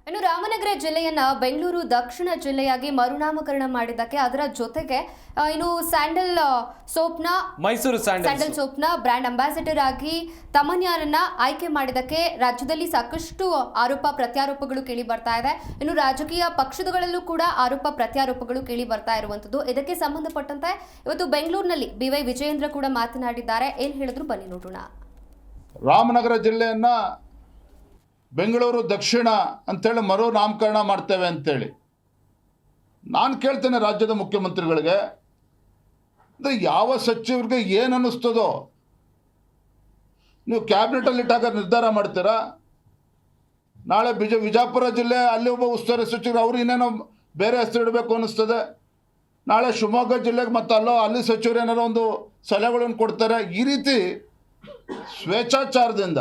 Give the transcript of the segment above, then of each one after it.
ಇನ್ನು ರಾಮನಗರ ಜಿಲ್ಲೆಯನ್ನ ಬೆಂಗಳೂರು ದಕ್ಷಿಣ ಜಿಲ್ಲೆಯಾಗಿ ಮರುನಾಮಕರಣ ಮಾಡಿದ್ದಕ್ಕೆ ಅದರ ಜೊತೆಗೆ ಇನ್ನು ಮೈಸೂರು ಸ್ಯಾಂಡಲ್ ಸೋಪ್ನ ಬ್ರ್ಯಾಂಡ್ ಅಂಬಾಸಿಡರ್ ಆಗಿ ತಮನ್ಯಾರನ್ನ ಆಯ್ಕೆ ಮಾಡಿದ್ದಕ್ಕೆ ರಾಜ್ಯದಲ್ಲಿ ಸಾಕಷ್ಟು ಆರೋಪ ಪ್ರತ್ಯಾರೋಪಗಳು ಕೇಳಿ ಬರ್ತಾ ಇದೆ. ಇನ್ನು ರಾಜಕೀಯ ಪಕ್ಷಗಳಲ್ಲೂ ಕೂಡ ಆರೋಪ ಪ್ರತ್ಯಾರೋಪಗಳು ಕೇಳಿ ಬರ್ತಾ ಇರುವಂತದ್ದು. ಇದಕ್ಕೆ ಸಂಬಂಧಪಟ್ಟಂತೆ ಇವತ್ತು ಬೆಂಗಳೂರಿನಲ್ಲಿ BY ವಿಜಯೇಂದ್ರ ಕೂಡ ಮಾತನಾಡಿದ್ದಾರೆ. ಏನ್ ಹೇಳಿದ್ರು ಬನ್ನಿ ನೋಡೋಣ. ರಾಮನಗರ ಜಿಲ್ಲೆಯನ್ನ ಬೆಂಗಳೂರು ದಕ್ಷಿಣ ಅಂತೇಳಿ ಮರು ನಾಮಕರಣ ಮಾಡ್ತೇವೆ ಅಂತೇಳಿ ನಾನು ಕೇಳ್ತೇನೆ ರಾಜ್ಯದ ಮುಖ್ಯಮಂತ್ರಿಗಳಿಗೆ. ಅಂದರೆ ಯಾವ ಸಚಿವರಿಗೆ ಏನು ಅನ್ನಿಸ್ತದೋ ನೀವು ಕ್ಯಾಬಿನೆಟಲ್ಲಿ ಇಟ್ಟಾಗ ನಿರ್ಧಾರ ಮಾಡ್ತೀರಾ. ನಾಳೆ ವಿಜಯಪುರ ಜಿಲ್ಲೆ ಅಲ್ಲಿ ಒಬ್ಬ ಉಸ್ತುವಾರಿ ಸಚಿವರು ಅವ್ರು ಇನ್ನೇನೋ ಬೇರೆ ಹೆಸರು ಇಡಬೇಕು ಅನ್ನಿಸ್ತದೆ. ನಾಳೆ ಶಿವಮೊಗ್ಗ ಜಿಲ್ಲೆಗೆ ಮತ್ತು ಅಲ್ಲಿ ಸಚಿವರು ಏನಾರೋ ಒಂದು ಸಲಹೆಗಳನ್ನು ಕೊಡ್ತಾರೆ. ಈ ರೀತಿ ಸ್ವೇಚ್ಛಾಚಾರದಿಂದ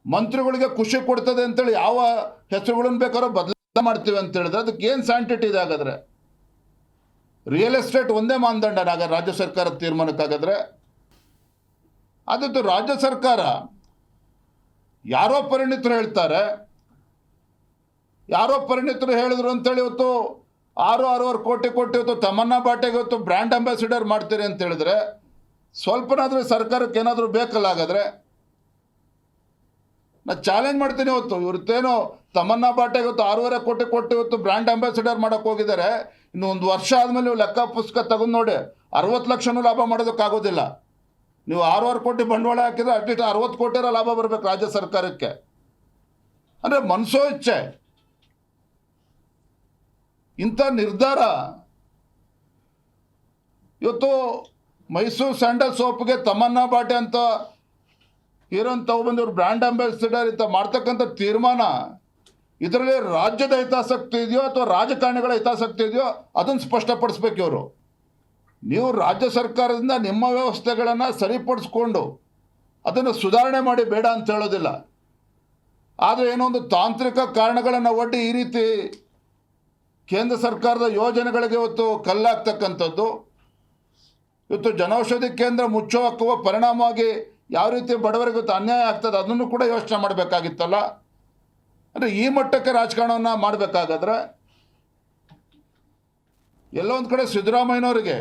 ಮಂತ್ರಿಗಳಿಗೆ ಖುಷಿ ಕೊಡ್ತದೆ ಅಂತೇಳಿ ಯಾವ ಹೆಸರುಗಳನ್ನು ಬೇಕಾದ್ರೂ ಬದಲಾವಣೆ ಮಾಡ್ತೀವಿ ಅಂತ ಹೇಳಿದ್ರೆ ಅದಕ್ಕೆ ಏನು ಸ್ಯಾಂಟಿಟಿ ಇದೆ? ಹಾಗಾದರೆ ರಿಯಲ್ ಎಸ್ಟೇಟ್ ಒಂದೇ ಮಾನದಂಡ ರಾಜ್ಯ ಸರ್ಕಾರದ ತೀರ್ಮಾನಕ್ಕಾಗಾದ್ರೆ ಅದದ್ದು ರಾಜ್ಯ ಸರ್ಕಾರ ಯಾರೋ ಪರಿಣಿತರು ಹೇಳ್ತಾರೆ, ಯಾರೋ ಪರಿಣಿತರು ಹೇಳಿದ್ರು ಅಂತೇಳಿ ಇವತ್ತು 6.5 ಕೋಟಿ ಇವತ್ತು ತಮನ್ನಾ ಬಾಟೆಗೆ ಇವತ್ತು ಬ್ರ್ಯಾಂಡ್ ಅಂಬಾಸಿಡರ್ ಮಾಡ್ತೀರಿ ಅಂತ ಹೇಳಿದ್ರೆ ಸ್ವಲ್ಪನಾದರೂ ಸರ್ಕಾರಕ್ಕೆ ಏನಾದರೂ ಬೇಕಲ್ಲ? ಹಾಗಾದರೆ ನಾನು ಚಾಲೆಂಜ್ ಮಾಡ್ತೀನಿ. ಇವತ್ತು ಇವ್ರದ್ದೇನೋ ತಮನ್ನಾ ಬಾಟೆಗೆ ಇವತ್ತು 6.5 ಕೋಟಿ ಇವತ್ತು ಬ್ರ್ಯಾಂಡ್ ಅಂಬಾಸಿಡರ್ ಮಾಡೋಕ್ಕೆ ಹೋಗಿದ್ದಾರೆ. ಇನ್ನು ಒಂದು ವರ್ಷ ಆದಮೇಲೆ ನೀವು ಲೆಕ್ಕ ಪುಸ್ತಕ ತಗೊಂಡು ನೋಡಿ 60 ಲಕ್ಷನೂ ಲಾಭ ಮಾಡೋದಕ್ಕಾಗೋದಿಲ್ಲ. ನೀವು 6.5 ಕೋಟಿ ಬಂಡವಾಳ ಹಾಕಿದರೆ ಅಟ್ಲೀಸ್ಟ್ 60 ಕೋಟಿರ ಲಾಭ ಬರಬೇಕು ರಾಜ್ಯ ಸರ್ಕಾರಕ್ಕೆ. ಅಂದರೆ ಮನಸೋ ಇಚ್ಛೆ ಇಂಥ ನಿರ್ಧಾರ ಇವತ್ತು ಮೈಸೂರು ಸ್ಯಾಂಡಲ್ ಸೋಪ್ಗೆ ತಮನ್ನಾ ಬಾಟೆ ಅಂತ ಹೀರೋನ್ ತಗೊಬಂದವ್ರು ಬ್ರ್ಯಾಂಡ್ ಅಂಬಾಸಿಡರ್ ಅಂತ ಮಾಡ್ತಕ್ಕಂಥ ತೀರ್ಮಾನ ಇದರಲ್ಲಿ ರಾಜ್ಯದ ಹಿತಾಸಕ್ತಿ ಇದೆಯೋ ಅಥವಾ ರಾಜಕಾರಣಿಗಳ ಹಿತಾಸಕ್ತಿ ಇದೆಯೋ ಅದನ್ನು ಸ್ಪಷ್ಟಪಡಿಸ್ಬೇಕು ಇವರು. ನೀವು ರಾಜ್ಯ ಸರ್ಕಾರದಿಂದ ನಿಮ್ಮ ವ್ಯವಸ್ಥೆಗಳನ್ನು ಸರಿಪಡಿಸ್ಕೊಂಡು ಅದನ್ನು ಸುಧಾರಣೆ ಮಾಡಿ ಬೇಡ ಅಂತ ಹೇಳೋದಿಲ್ಲ. ಆದರೆ ಏನೋ ಒಂದು ತಾಂತ್ರಿಕ ಕಾರಣಗಳನ್ನು ಒಡ್ಡಿ ಈ ರೀತಿ ಕೇಂದ್ರ ಸರ್ಕಾರದ ಯೋಜನೆಗಳಿಗೆ ಇವತ್ತು ಕಲ್ಲಾಗ್ತಕ್ಕಂಥದ್ದು, ಇವತ್ತು ಜನೌಷಧಿ ಕೇಂದ್ರ ಮುಚ್ಚುವ ಪರಿಣಾಮವಾಗಿ ಯಾವ ರೀತಿ ಬಡವರಿಗೆ ಇವತ್ತು ಅನ್ಯಾಯ ಆಗ್ತದೆ ಅದನ್ನು ಕೂಡ ಯೋಚನೆ ಮಾಡಬೇಕಾಗಿತ್ತಲ್ಲ. ಅಂದರೆ ಈ ಮಟ್ಟಕ್ಕೆ ರಾಜಕಾರಣವನ್ನು ಮಾಡಬೇಕಾಗಾದ್ರೆ ಎಲ್ಲೋ ಒಂದು ಕಡೆ ಸಿದ್ದರಾಮಯ್ಯನವರಿಗೆ